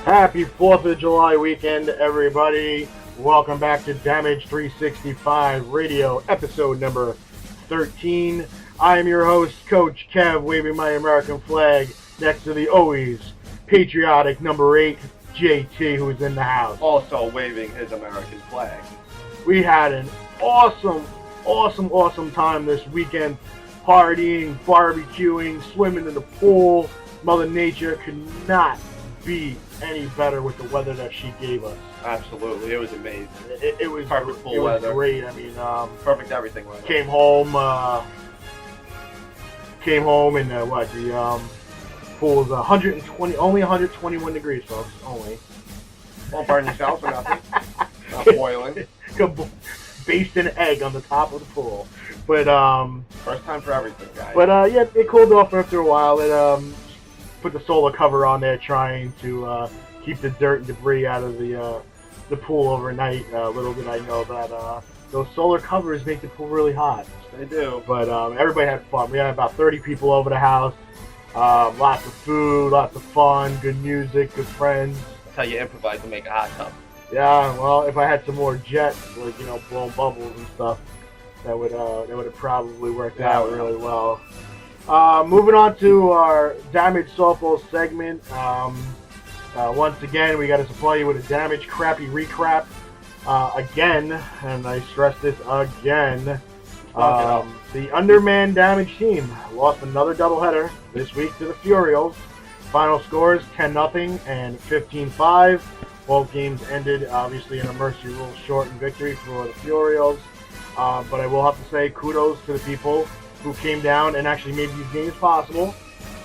Happy 4th of July weekend, everybody. Welcome back to Damage 365 Radio, episode number 13. I am your host, Coach Kev, waving my American flag next to the always patriotic number 8, JT, who's in the house. Also waving his American flag. We had an awesome time this weekend. Partying, barbecuing, swimming in the pool. Mother Nature could not be any better with the weather that she gave us. Absolutely, it was amazing. It was perfect pool it was weather. Great. I mean, Perfect everything weather. Came home and the pool was only 121 degrees, folks. Only. Won't burn yourself or nothing. Not boiling. Based an egg on the top of the pool, but first time for everything, guys. But yeah, it cooled off after a while. It put the solar cover on there, trying to keep the dirt and debris out of the pool overnight. Little did I know that those solar covers make the pool really hot. They do. But everybody had fun. We had about 30 people over the house. Lots of food, lots of fun, good music, good friends. That's how you improvise to make a hot tub. Yeah, well, if I had some more jets, like blowing bubbles and stuff, that would have probably worked out really well. Moving on to our Damage Softball segment. Once again, we got to supply you with a Damage Crappy Recrap. Again, and I stress this again, the Underman Damage team lost another doubleheader this week to the Furials. Final scores 10-0 and 15-5. Both games ended, obviously, in a Mercy Rule shortened victory for the Furials. But I will have to say kudos to the people who came down and actually made these games possible,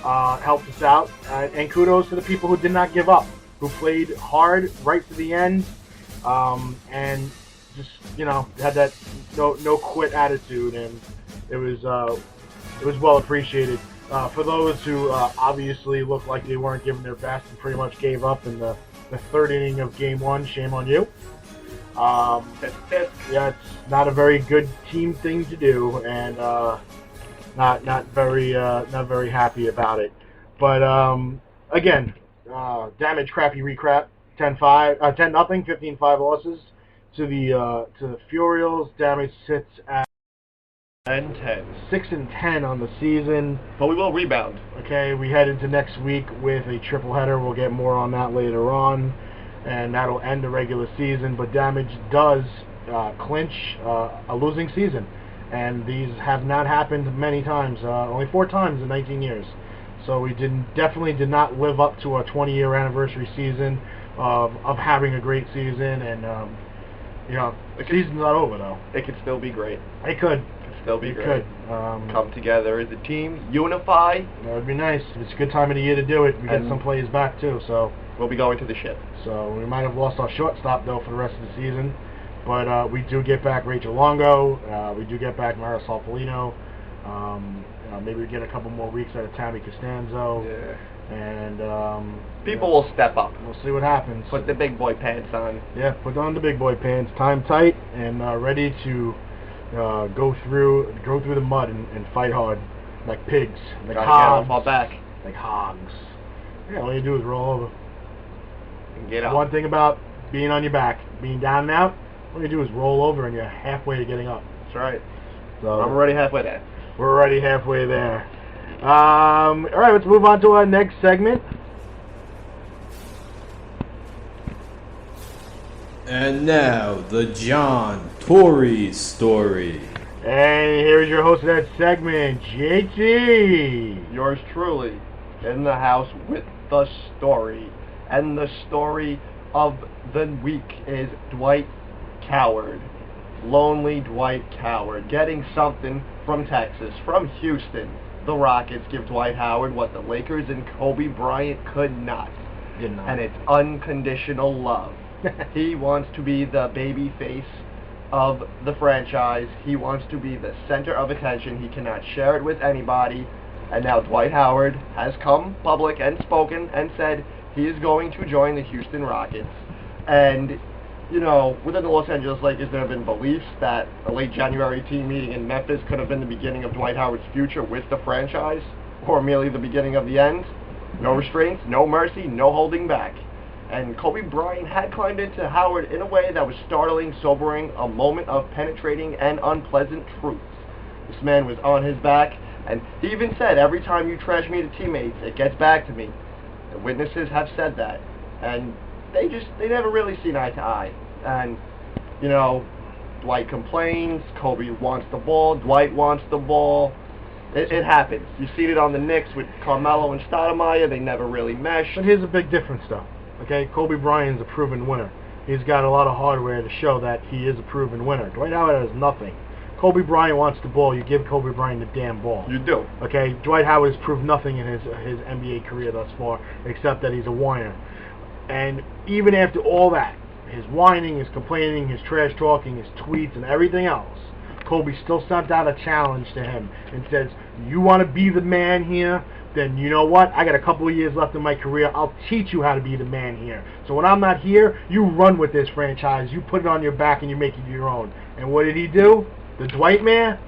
helped us out, and kudos to the people who did not give up, who played hard right to the end, and just had that no quit attitude, and it was well appreciated. For those who obviously looked like they weren't giving their best and pretty much gave up in the third inning of Game 1, shame on you. Yeah, it's not a very good team thing to do, and not very happy about it. But again, Damage Crappy Recrap 10-0, 15-5 losses to the Furials. Damage sits at 10. 6-10 on the season. But we will rebound. Okay, we head into next week with a triple header. We'll get more on that later on, and that'll end the regular season. But Damage does clinch a losing season, and these have not happened many times. Only 4 times in 19 years. So we definitely did not live up to our 20-year anniversary season of having a great season. And the season's not over though. It could still be great. It could. Still be great. Could. Come together as a team, unify. That would be nice. It's a good time of the year to do it. We get some players back too, so we'll be going to the ship. So we might have lost our shortstop though for the rest of the season, but we do get back Rachel Longo. We do get back Marisol Polino. Maybe we get a couple more weeks out of Tammy Costanzo. Yeah. And people will step up. We'll see what happens. Put the big boy pants on. Yeah, put on the big boy pants. Time tight and ready to go through the mud and fight hard like pigs, like hogs. Fall back. Like hogs. Yeah, all you do is roll over. And get up. One thing about being on your back, being down and out, all you do is roll over and you're halfway to getting up. That's right. So I'm already halfway there. We're already halfway there. All right, let's move on to our next segment. And now, the John Tory story. And here's your host of that segment, JT. Yours truly, in the house with the story. And the story of the week is Dwight Coward. Lonely Dwight Coward. Getting something from Texas, from Houston. The Rockets give Dwight Howard what the Lakers and Kobe Bryant could not. Did not. And it's unconditional love. He wants to be the baby face of the franchise. He wants to be the center of attention. He cannot share it with anybody. And now Dwight Howard has come public and spoken and said he is going to join the Houston Rockets. And, within the Los Angeles Lakers, there have been beliefs that a late January team meeting in Memphis could have been the beginning of Dwight Howard's future with the franchise, or merely the beginning of the end. No restraints, no mercy, no holding back. And Kobe Bryant had climbed into Howard in a way that was startling, sobering, a moment of penetrating and unpleasant truths. This man was on his back, and he even said, every time you trash me to teammates, it gets back to me. The witnesses have said that. And they never really seen eye to eye. And, you know, Dwight complains, Kobe wants the ball, Dwight wants the ball. It happens. You've seen it on the Knicks with Carmelo and Stoudemire. They never really mesh. But here's a big difference, though. Okay, Kobe Bryant's a proven winner. He's got a lot of hardware to show that he is a proven winner. Dwight Howard has nothing. Kobe Bryant wants the ball. You give Kobe Bryant the damn ball. You do. Okay, Dwight Howard has proved nothing in his NBA career thus far, except that he's a whiner. And even after all that, his whining, his complaining, his trash talking, his tweets, and everything else, Kobe still sent out a challenge to him and says, you want to be the man here? Then you know what? I got a couple of years left in my career. I'll teach you how to be the man here. So when I'm not here, you run with this franchise. You put it on your back and you make it your own. And what did he do? The Dwight man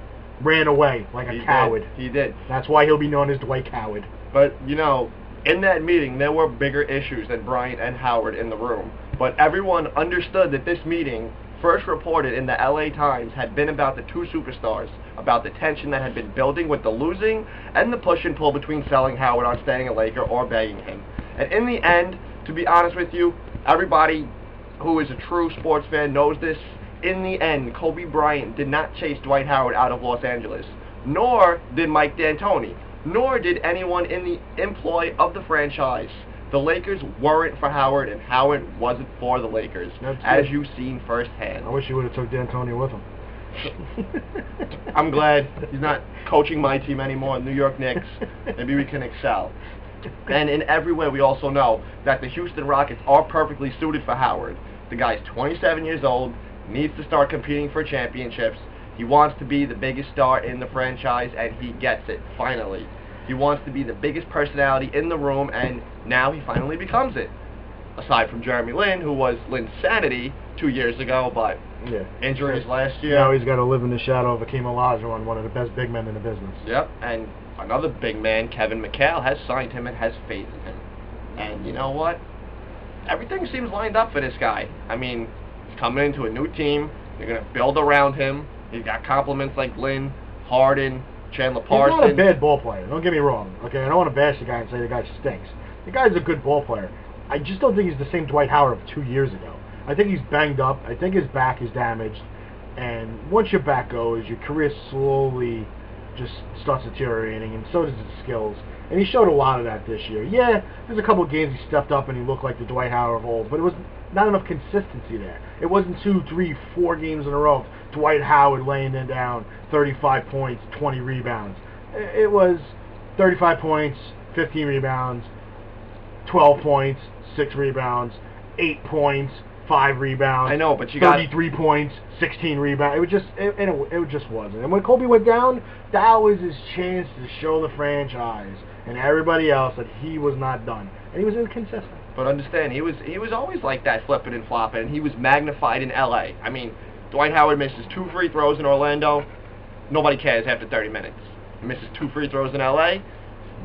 ran away like a coward. He did. That's why he'll be known as Dwight Coward. But, you know, in that meeting, there were bigger issues than Bryant and Howard in the room. But everyone understood that this meeting, first reported in the LA Times, had been about the two superstars, about the tension that had been building with the losing and the push and pull between selling Howard on staying a Laker or begging him. And in the end, to be honest with you, everybody who is a true sports fan knows this. In the end, Kobe Bryant did not chase Dwight Howard out of Los Angeles, nor did Mike D'Antoni, nor did anyone in the employ of the franchise. The Lakers weren't for Howard, and Howard wasn't for the Lakers, as you've seen firsthand. I wish you would have took D'Antoni with him. I'm glad he's not coaching my team anymore, New York Knicks. Maybe we can excel. And in every way, we also know that the Houston Rockets are perfectly suited for Howard. The guy's 27 years old, needs to start competing for championships. He wants to be the biggest star in the franchise, and he gets it, finally. He wants to be the biggest personality in the room, and now he finally becomes it. Aside from Jeremy Lin, who was Lin's sanity 2 years ago, but injuries last year. Now he's got to live in the shadow of Akeem Olajuwon, one of the best big men in the business. Yep, and another big man, Kevin McHale, has signed him and has faith in him. And you know what? Everything seems lined up for this guy. I mean, he's coming into a new team. They're going to build around him. He's got compliments like Lin, Harden, Chandler Parsons. He's not a bad ball player. Don't get me wrong. Okay, I don't want to bash the guy and say the guy stinks. The guy's a good ball player. I just don't think he's the same Dwight Howard of 2 years ago. I think he's banged up. I think his back is damaged. And once your back goes, your career slowly just starts deteriorating, and so does his skills. And he showed a lot of that this year. Yeah, there's a couple of games he stepped up and he looked like the Dwight Howard of old, but it was not enough consistency there. It wasn't 2, 3, 4 games in a row of Dwight Howard laying it down, 35 points, 20 rebounds. It was 35 points, 15 rebounds, 12 points, 6 rebounds, 8 points, 5 rebounds. I know, but you 33 points, 16 rebounds. It just wasn't. And when Kobe went down, that was his chance to show the franchise and everybody else that he was not done, and he was inconsistent. But understand, he was always like that, flipping and flopping, and he was magnified in L.A. I mean, Dwight Howard misses 2 free throws in Orlando. Nobody cares after 30 minutes. He misses 2 free throws in L.A.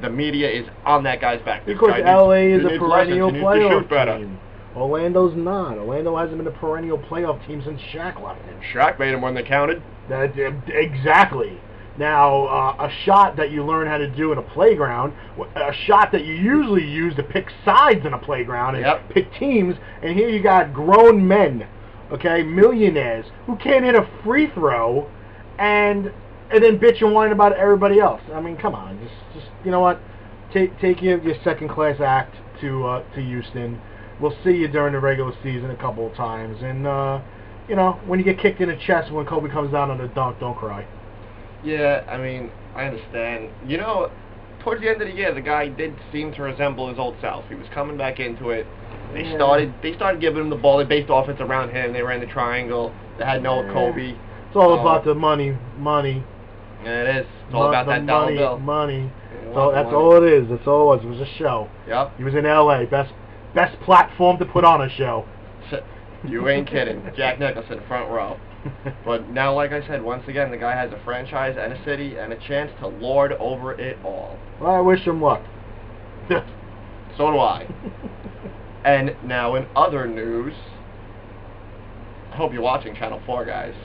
The media is on that guy's back. Because L.A. is a perennial playoff team. Orlando's not. Orlando hasn't been a perennial playoff team since Shaq left it. Shaq made him when they counted. Exactly. Now, a shot that you learn how to do in a playground, a shot that you usually use to pick sides in a playground and pick teams, and here you got grown men, okay, millionaires, who can't hit a free throw, and then bitch and whine about everybody else. I mean, come on, just you know what? Take your second-class act to Houston. We'll see you during the regular season a couple of times, and you know, when you get kicked in the chest when Kobe comes down on the dunk, don't cry. Yeah, I mean, I understand. You know, towards the end of the year, the guy did seem to resemble his old self. He was coming back into it. They started giving him the ball. They based offense around him. They ran the triangle. They had Noah Kobe. It's all about the money. Yeah, it is. It's all about that dollar bill. Money. So that's all it is. That's all it was. It was a show. Yep. He was in L.A. Best platform to put on a show. You ain't kidding. Jack Nicholson, front row. But now, like I said, once again, the guy has a franchise and a city and a chance to lord over it all. Well, I wish him luck. So do I. And now in other news, I hope you're watching Channel 4, guys.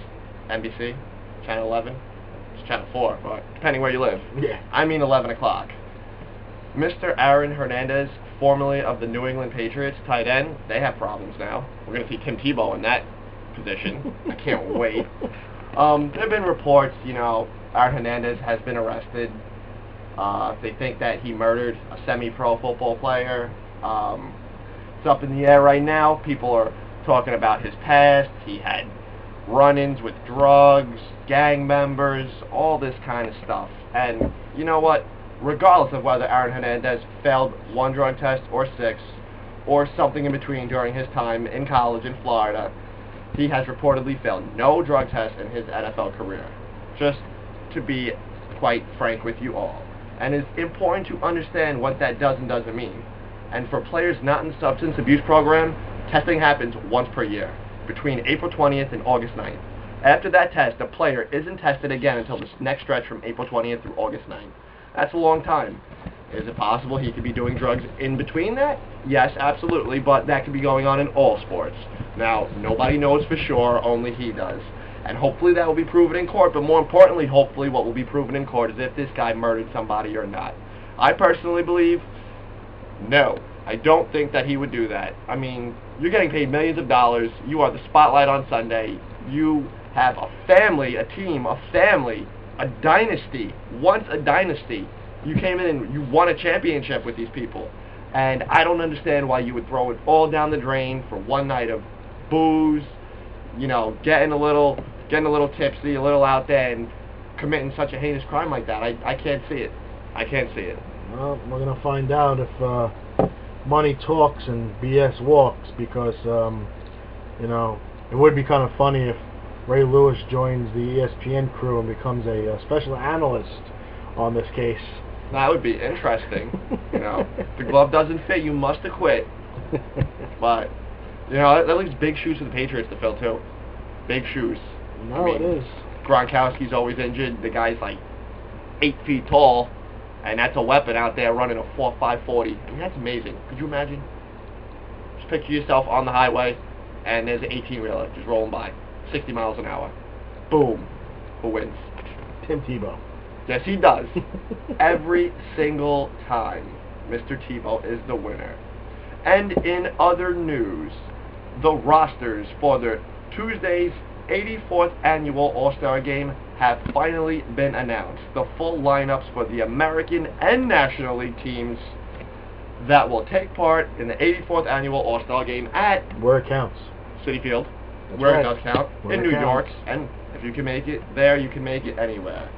NBC, Channel 11, it's Channel 4, but depending where you live. Yeah. I mean 11 o'clock. Mr. Aaron Hernandez, formerly of the New England Patriots, tight end, they have problems now. We're going to see Tim Tebow in that position. I can't wait. There have been reports, Aaron Hernandez has been arrested. They think that he murdered a semi-pro football player. It's up in the air right now. People are talking about his past. He had run-ins with drugs, gang members, all this kind of stuff. And you know what? Regardless of whether Aaron Hernandez failed one drug test or 6, or something in between during his time in college in Florida, he has reportedly failed no drug tests in his NFL career. Just to be quite frank with you all. And it's important to understand what that does and doesn't mean. And for players not in the substance abuse program, testing happens once per year, between April 20th and August 9th. After that test, the player isn't tested again until the next stretch from April 20th through August 9th. That's a long time. Is it possible he could be doing drugs in between that? Yes, absolutely, but that could be going on in all sports. Now, nobody knows for sure, only he does. And hopefully that will be proven in court, but more importantly, hopefully what will be proven in court is if this guy murdered somebody or not. I personally believe, no. I don't think that he would do that. I mean, you're getting paid millions of dollars. You are the spotlight on Sunday. You have a family, a team, a family, a dynasty. Once a dynasty. You came in and you won a championship with these people. And I don't understand why you would throw it all down the drain for one night of booze, getting a little tipsy, a little out there, and committing such a heinous crime like that. I can't see it. I can't see it. Well, we're going to find out if money talks and BS walks, because, it would be kind of funny if Ray Lewis joins the ESPN crew and becomes a special analyst on this case. That would be interesting. If the glove doesn't fit, you must acquit. But, that leaves big shoes for the Patriots to fill, too. Big shoes. No, it is. Gronkowski's always injured. The guy's like 8 feet tall, and that's a weapon out there running a 4.5 40. I mean, that's amazing. Could you imagine? Just picture yourself on the highway, and there's an 18-wheeler just rolling by, 60 miles an hour. Boom. Who wins? Tim Tebow. Yes, he does. Every single time, Mr. Tebow is the winner. And in other news, the rosters for the Tuesday's 84th annual All-Star Game have finally been announced. The full lineups for the American and National League teams that will take part in the 84th annual All-Star Game at where it counts. Citi Field, That's where right. it does count, Where in it New counts. York, and if you can make it there, you can make it anywhere.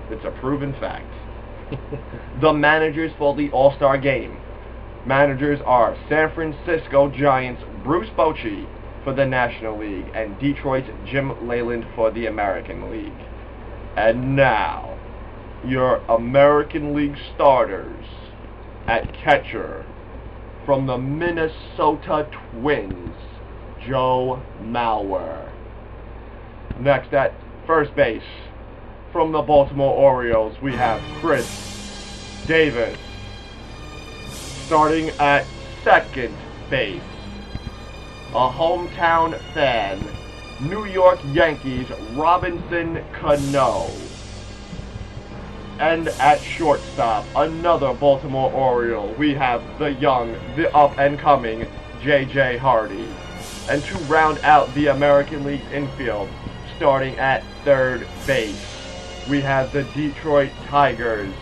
It's a proven fact. The managers for the All-Star Game. Managers are San Francisco Giants' Bruce Bochy for the National League and Detroit's Jim Leyland for the American League. And now, your American League starters. At catcher, from the Minnesota Twins, Joe Mauer. Next at first base, from the Baltimore Orioles, we have Chris Davis. Starting at second base, a hometown fan, New York Yankees, Robinson Cano. And at shortstop, another Baltimore Oriole, we have the young, the up-and-coming J.J. Hardy. And to round out the American League infield, starting at third base, we have the Detroit Tigers,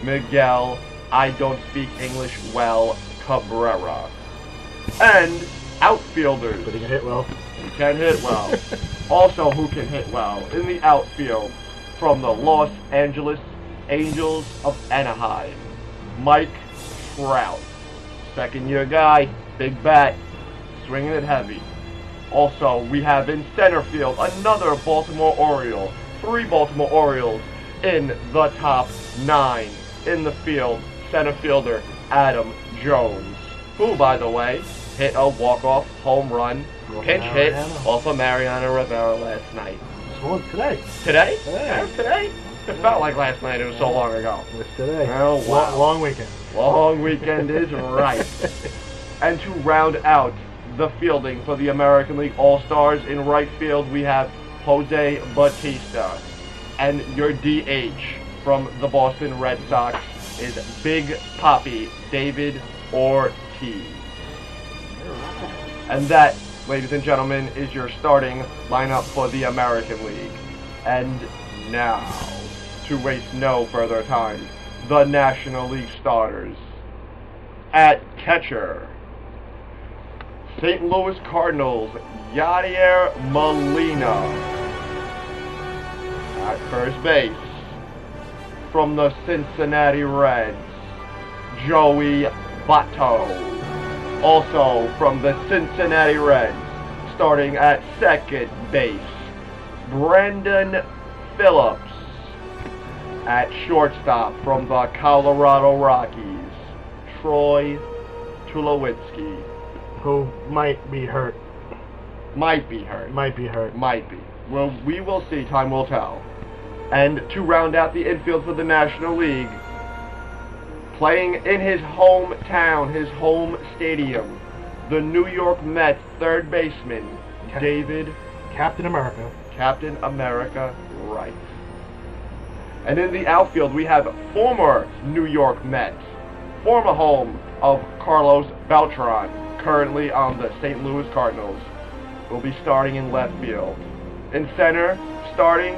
Miguel, I don't speak English well, Cabrera. And outfielders. But he can hit well. He can hit well. Also, who can hit well in the outfield, from the Los Angeles Angels of Anaheim, Mike Trout. Second-year guy, big bat, swinging it heavy. Also, we have in center field another Baltimore Oriole. 3 Baltimore Orioles in the top 9 in the field. Center fielder Adam Jones, who, by the way, hit a walk-off home run, pinch hit off of Mariano Rivera last night. This one today. Today? Today. Yeah, today? It felt like last night. It was so long ago. It's today. Oh, wow. Long weekend. Long weekend is right. And to round out the fielding for the American League All-Stars in right field, we have Jose Bautista. And your DH from the Boston Red Sox is Big Papi David Ortiz. And that, ladies and gentlemen, is your starting lineup for the American League. And now, to waste no further time, the National League starters. At catcher, St. Louis Cardinals, Yadier Molina. At first base, from the Cincinnati Reds, Joey Votto. Also from the Cincinnati Reds, starting at second base, Brandon Phillips. At shortstop, from the Colorado Rockies, Troy Tulowitzki. Who might be hurt. Might be hurt. Might be hurt. Might be. Well, we will see. Time will tell. And to round out the infield for the National League, playing in his hometown, his home stadium, the New York Mets third baseman, David Captain America. Captain America Wright. And in the outfield, we have former New York Mets, former home of Carlos Beltran, currently on the St. Louis Cardinals, will be starting in left field. In center, starting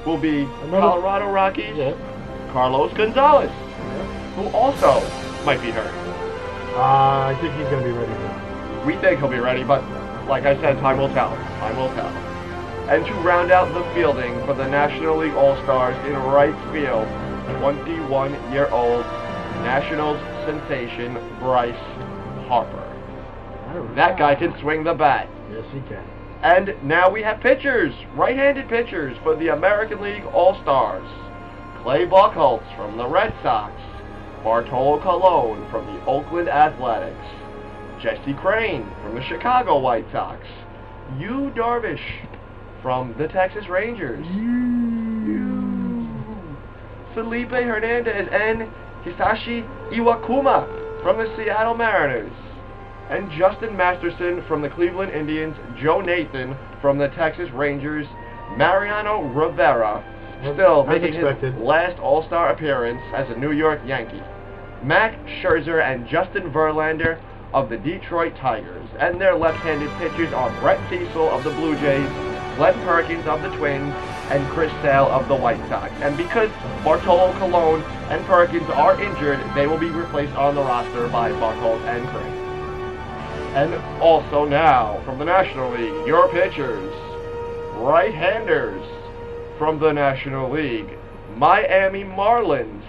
will be Colorado Rockies, Carlos Gonzalez, who also might be hurt. I think he's going to be ready. We think he'll be ready, but like I said, time will tell. Time will tell. And to round out the fielding for the National League All-Stars in right field, 21-year-old Nationals sensation Bryce Harper. That guy can swing the bat. Yes, he can. And now we have pitchers, right-handed pitchers for the American League All-Stars. Clay Buchholz from the Red Sox, Bartolo Colon from the Oakland Athletics, Jesse Crane from the Chicago White Sox, Yu Darvish from the Texas Rangers, Felipe Hernandez and Hisashi Iwakuma from the Seattle Mariners, and Justin Masterson from the Cleveland Indians, Joe Nathan from the Texas Rangers, Mariano Rivera, still making his last All-Star appearance as a New York Yankee, Max Scherzer and Justin Verlander of the Detroit Tigers, and their left-handed pitchers are Brett Cecil of the Blue Jays, Glenn Perkins of the Twins, and Chris Sale of the White Sox. And because Bartolo Colon and Perkins are injured, they will be replaced on the roster by Buchholz and Crane. And also now, from the National League, your pitchers, right-handers from the National League, Miami Marlins.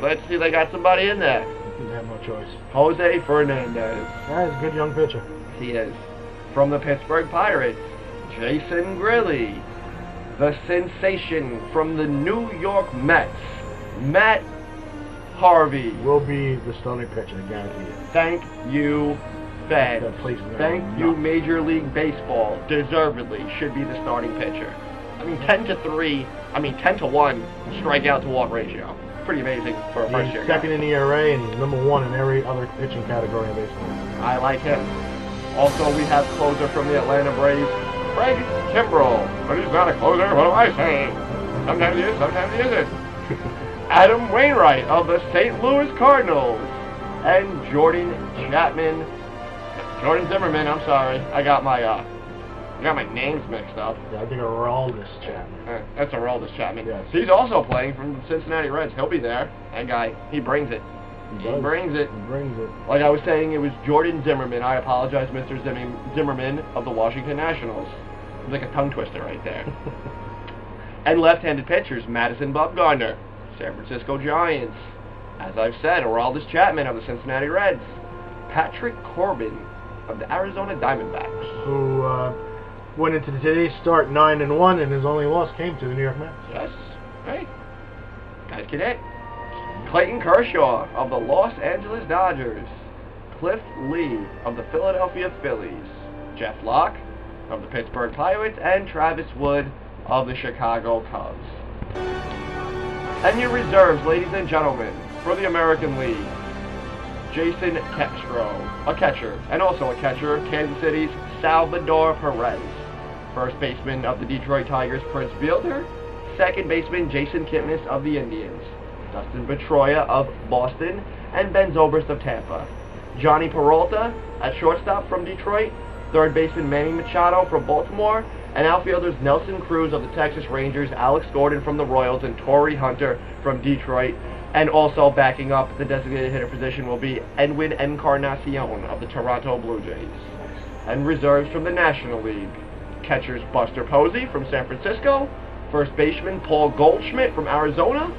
Let's see, they got somebody in there. Didn't have no choice. Jose Fernandez. That is a good young pitcher. He is. From the Pittsburgh Pirates, Jason Grilli. The sensation from the New York Mets, Matt Harvey. Will be the starting pitcher, I guarantee it. Thank you, Feds. Thank you, Major League Baseball. Deservedly should be the starting pitcher. I mean, 10-1 strikeout to walk ratio. Pretty amazing for a first year. Second in ERA and he's #1 in every other pitching category in baseball. I like him. Also, we have closer from the Atlanta Braves, Craig Kimbrell. But he's not a closer. What am I saying? Sometimes he is, sometimes he isn't. Adam Wainwright of the St. Louis Cardinals, and Jordan Zimmerman. I'm sorry, I got my names mixed up. Yeah, I think Aroldis Chapman. That's Aroldis Chapman. Yes. He's also playing from the Cincinnati Reds. He'll be there. That guy, he brings it. He brings it. Like I was saying, it was Jordan Zimmerman. I apologize, Mr. Zimmerman of the Washington Nationals. It was like a tongue twister right there. And left-handed pitchers, Madison Bumgarner, San Francisco Giants. As I've said, Aroldis Chapman of the Cincinnati Reds. Patrick Corbin of the Arizona Diamondbacks. Who went into today's start 9-1, and his only loss came to the New York Mets. Yes. Hey. Guys can hit. Clayton Kershaw of the Los Angeles Dodgers, Cliff Lee of the Philadelphia Phillies, Jeff Locke of the Pittsburgh Pirates, and Travis Wood of the Chicago Cubs. And your reserves, ladies and gentlemen, for the American League. Jason Castro, a catcher, and also a catcher, Kansas City's Salvador Perez. First baseman of the Detroit Tigers, Prince Fielder. Second baseman, Jason Kipnis of the Indians. Dustin Pedroia of Boston, and Ben Zobrist of Tampa. Johnny Peralta at shortstop from Detroit. Third baseman, Manny Machado from Baltimore. And outfielders Nelson Cruz of the Texas Rangers, Alex Gordon from the Royals, and Torrey Hunter from Detroit. And also backing up the designated hitter position will be Edwin Encarnacion of the Toronto Blue Jays. And reserves from the National League. Catchers Buster Posey from San Francisco. First baseman Paul Goldschmidt from Arizona.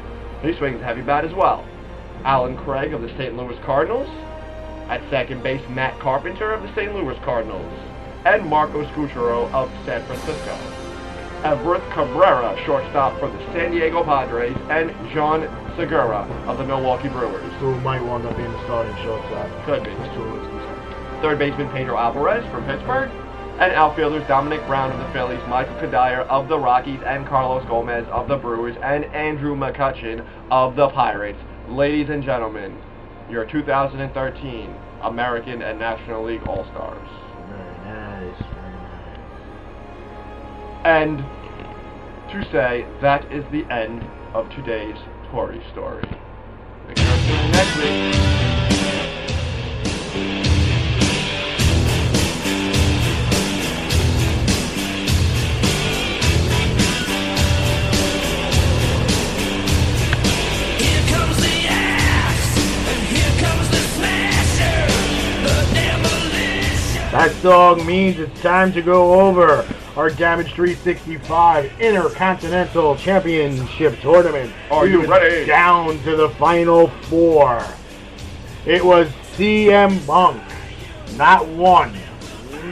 He swings a heavy bat as well. Alan Craig of the St. Louis Cardinals. At second base, Matt Carpenter of the St. Louis Cardinals. And Marcos Cutero of San Francisco. Everett Cabrera, shortstop for the San Diego Padres, and John Segura of the Milwaukee Brewers. Who might wind up being the starting shortstop. Could be. It's too risky. Third baseman Pedro Alvarez from Pittsburgh, and outfielders Dominic Brown of the Phillies, Michael Kadire of the Rockies, and Carlos Gomez of the Brewers, and Andrew McCutchen of the Pirates. Ladies and gentlemen, your 2013 American and National League All-Stars. Very nice, very nice. And to say, that is the end of today's Tory story. Make sure to tune in next week. That song means it's time to go over our Damage 365 Intercontinental Championship Tournament. Are you ready? Down to the Final Four. It was CM Punk. Not one,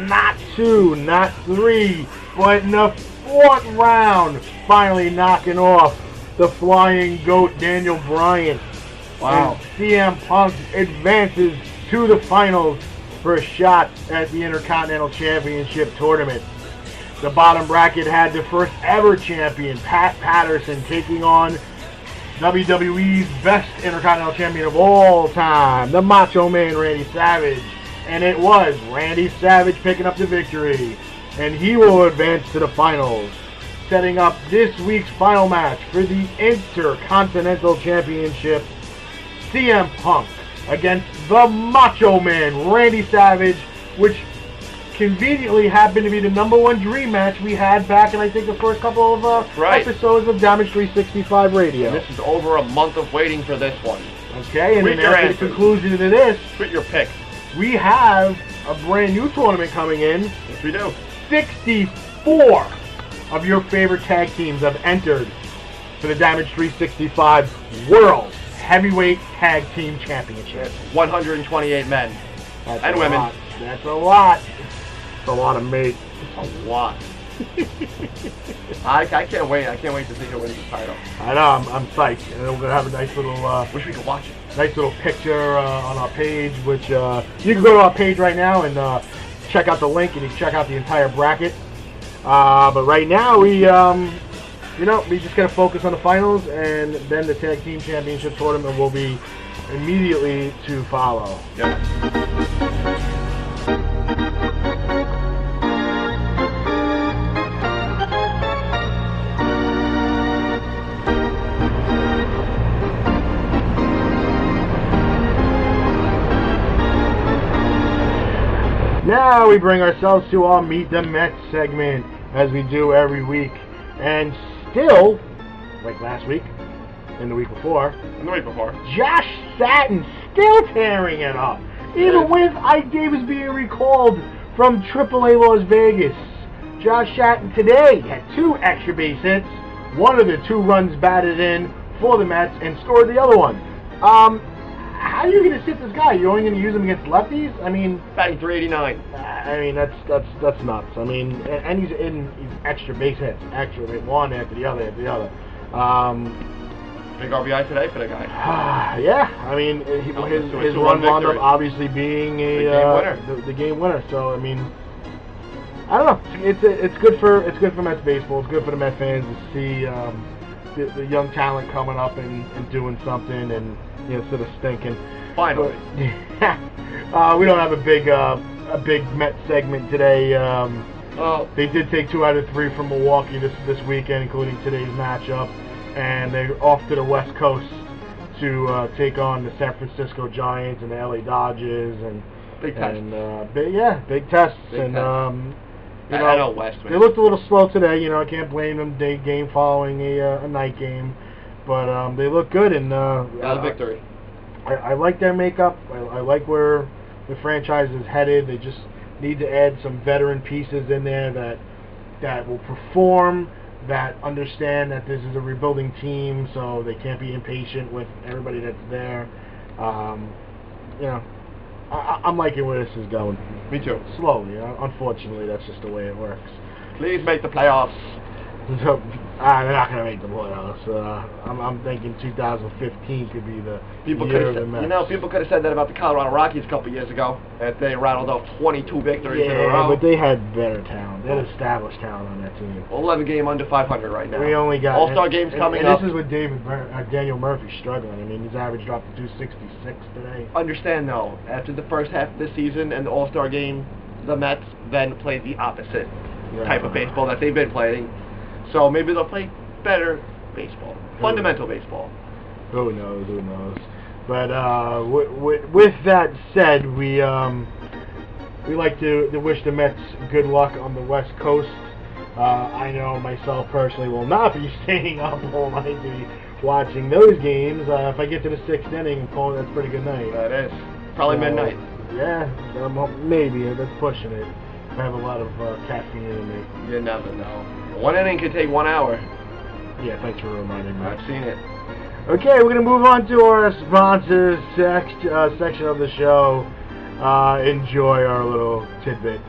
not two, not three, but in the fourth round, finally knocking off the Flying Goat Daniel Bryan. Wow. And CM Punk advances to the finals for a shot at the Intercontinental Championship Tournament. The bottom bracket had the first ever champion, Pat Patterson, taking on WWE's best Intercontinental Champion of all time, the Macho Man Randy Savage. And it was Randy Savage picking up the victory. And he will advance to the finals, setting up this week's final match for the Intercontinental Championship. CM Punk against the Macho Man, Randy Savage, which conveniently happened to be the #1 dream match we had back in, I think, the first couple of episodes of Damage 365 Radio. This is over a month of waiting for this one. Okay, and Tweet then your after answers. the conclusion of this, Put your pick. we have a brand new tournament coming in. Yes, we do. 64 of your favorite tag teams have entered for the Damage 365 World Heavyweight Tag Team Championship. 128 men. That's And a women. lot. That's a lot. It's a lot of meat. It's a lot. I can't wait. I can't wait to see who wins the title. I know. I'm psyched. And we're gonna have a nice little, Wish we could watch it. nice little picture on our page, which you can go to our page right now and check out the link, and you can check out the entire bracket. But right now we just gotta focus on the finals, and then the tag team championship tournament will be immediately to follow. Yeah. Now we bring ourselves to our Meet the Mets segment, as we do every week. And still, like last week, and the week before, Josh Satin still tearing it up. Even with Ike Davis being recalled from AAA Las Vegas. Josh Satin today had 2 extra base hits, one of the 2 runs batted in for the Mets, and scored the other one. How are you going to sit this guy? You're only going to use him against lefties? I mean, Batting 389. I mean that's nuts. I mean, and he's extra base hits, extra one after the other after the other. Big RBI today for the guy. Yeah, I mean, his run wound up obviously being the game winner. So I mean, I don't know. It's good for Mets baseball. It's good for the Mets fans to see the young talent coming up and doing something. And instead of stinking. Finally. We don't have a big Met segment today. They did take 2 out of 3 from Milwaukee this weekend, including today's matchup, and they're off to the West Coast to take on the San Francisco Giants and the LA Dodgers, and big tests. Big tests. NL West. They looked a little slow today. I can't blame them. Day game following a night game, but they look good, and got a victory. I like their makeup. I like where the franchise is headed. They just need to add some veteran pieces in there that will perform, that understand that this is a rebuilding team, so they can't be impatient with everybody that's there. I'm liking where this is going. Me too. Slowly. Unfortunately, that's just the way it works. Please make the playoffs. So, they're not going to make the playoffs. I'm thinking 2015 could be the year of the Mets. People could have said that about the Colorado Rockies a couple years ago, that they rattled off 22 victories in a row. But they had better talent. They had established talent on that team. 11 game under 500 right now. We only got All-Star games coming up. And this is with Daniel Murphy struggling. I mean, his average dropped to 266 today. Understand, though, after the first half of the season and the All-Star game, the Mets then played the opposite type of baseball that they've been playing. So maybe they'll play better baseball, fundamental baseball. Who knows? But with that said, we like to wish the Mets good luck on the West Coast. I know myself personally will not be staying up all night to be watching those games. If I get to the 6th inning, that's a pretty good night. That is. Probably midnight. Yeah, maybe. That's pushing it. I have a lot of caffeine in me. You never know. 1 inning could take 1 hour. Yeah, thanks for reminding me. I've seen it. Okay, we're going to move on to our sponsors section of the show. Enjoy our little tidbit.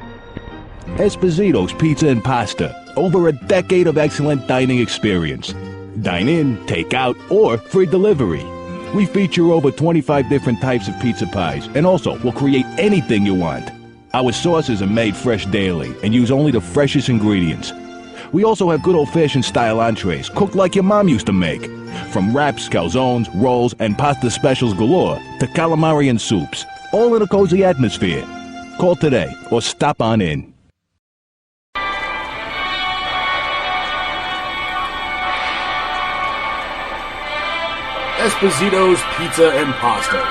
Esposito's Pizza and Pasta. Over a decade of excellent dining experience. Dine in, take out, or free delivery. We feature over 25 different types of pizza pies, and also will create anything you want. Our sauces are made fresh daily and use only the freshest ingredients. We also have good old-fashioned style entrees, cooked like your mom used to make. From wraps, calzones, rolls, and pasta specials galore to calamari and soups, all in a cozy atmosphere. Call today or stop on in. Esposito's Pizza and Pasta,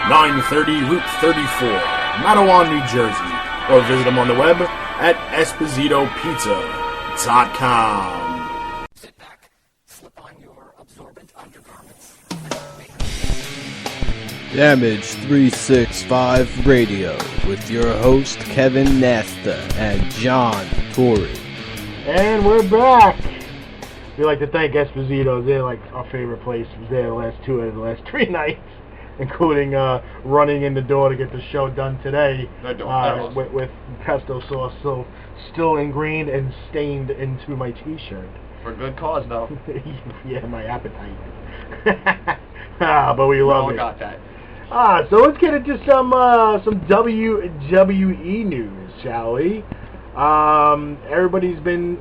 930 Route 34, Matawan, New Jersey. Or visit them on the web at espositopizza.com. Sit back, slip on your absorbent undergarments. Damage 365 Radio with your host Kevin Nasta and John Torrey. And we're back. We like to thank Esposito. They're like our favorite place. We was there the last 2 out of the last 3 nights, including running in the door to get the show done today with pesto sauce still ingrained and stained into my T-shirt. For good cause, though. Yeah, my appetite. But we love it. We all got that. So let's get into some WWE news, shall we? Everybody's been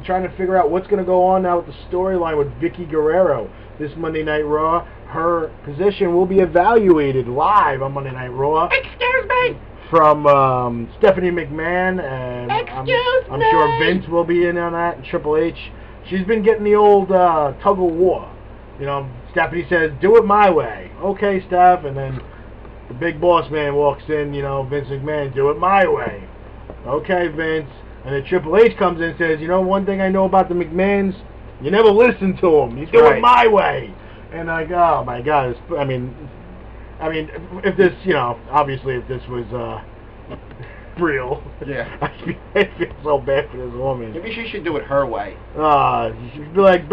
trying to figure out what's going to go on now with the storyline with Vicky Guerrero this Monday Night Raw. Her position will be evaluated live on Monday Night Raw. Excuse me. From Stephanie McMahon, and I'm sure Vince will be in on that, and Triple H. She's been getting the old tug of war. Stephanie says, "Do it my way." Okay, Steph, and then the big boss man walks in. Vince McMahon, "Do it my way." Okay, Vince. And then Triple H comes in and says, one thing I know about the McMahons, you never listen to them. You do it my way. And I go, oh my God. I mean, if this, obviously if this was real, yeah, I feel so bad for this woman. Maybe she should do it her way. She should be like,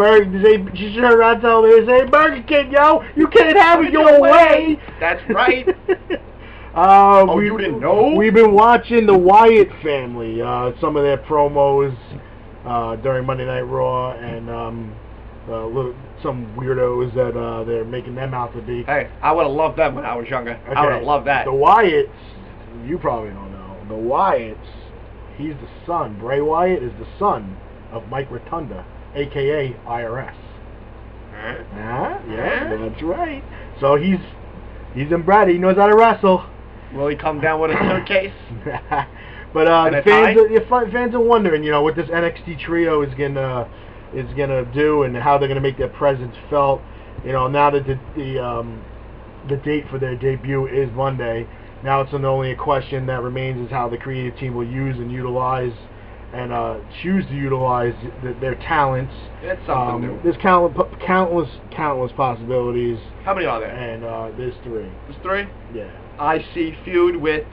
she should turn around and tell me, say, "Burger King, yo, you can't have it your way." That's right. You didn't know? We've been watching the Wyatt family, some of their promos during Monday Night Raw, and some weirdos that they're making them out to be. Hey, I would have loved them when I was younger. Okay. I would have loved that. The Wyatts, you probably don't know. The Wyatts, he's the son. Bray Wyatt is the son of Mike Rotunda, a.k.a. IRS. Yeah, that's right. So he's inbred. He knows how to wrestle. Will he come down with a suitcase? But And the a tie? fans are wondering, what this NXT trio is gonna do and how they're gonna make their presence felt. Now that the date for their debut is Monday, now it's only a question that remains is how the creative team will use and utilize and choose to utilize their talents. It's something new. There's countless possibilities. How many are there? And there's 3. There's 3? Yeah. I see feud with